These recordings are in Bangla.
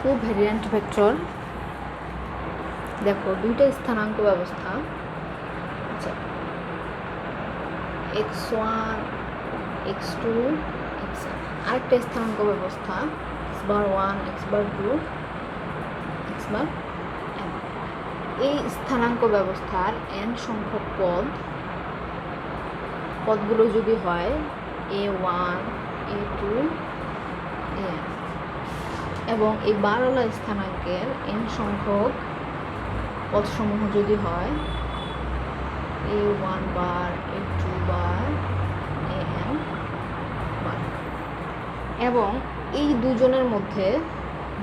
কোভ্যারিয়েন্ট ভেক্টর দেখো দুইটা স্থানাঙ্ক ব্যবস্থা, আচ্ছা x1 x2 xn, আরেকটা স্থানাঙ্ক ব্যবস্থা x1 x2 x n। এই স্থানাঙ্ক ব্যবস্থার n সংখ্যক পদগুলো যদি হয় a1 a2 an, এবং এই বারোলা স্থানাঙ্কের n সংখ্যক পদসমূহ যদি হয় a1 bar a2 bar an বার, এবং এই দুজনের মধ্যে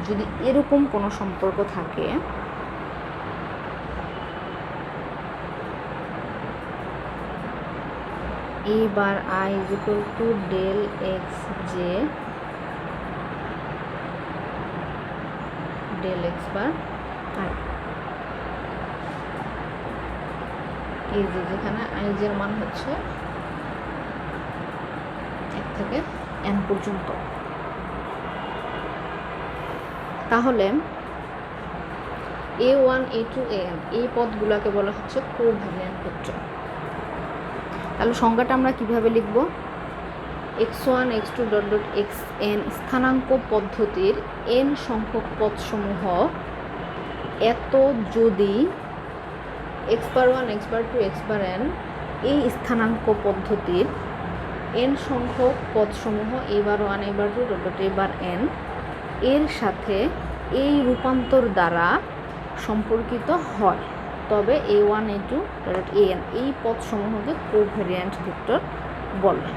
যদি এরকম কোনো সম্পর্ক থাকে a bar I is equal to del xj del x bar I, এই যেখানে i এর মান হচ্ছে 1 থেকে n পর্যন্ত, তাহলে a1 a2 an এই পদগুলোকে বলা হচ্ছে কোভ্যারিয়েন্ট ভেক্টর। তাহলে সংজ্ঞাটা আমরা কিভাবে লিখব? x1 x2 dot dot xn স্থানাঙ্ক পদ্ধতির n সংখ্যক পদসমূহ এত যদি x বার 1 x বার 2 x বার n এই স্থানাঙ্ক পদ্ধতির n সংখ্যক পদসমূহ a bar 1 a bar 2 dot dot a bar n এর সাথে এই রূপান্তর দ্বারা সম্পর্কিত হয়, তবে a1 a2 ডট an এই পদসমূহকে কোভ্যারিয়েন্ট ভেক্টর বলে।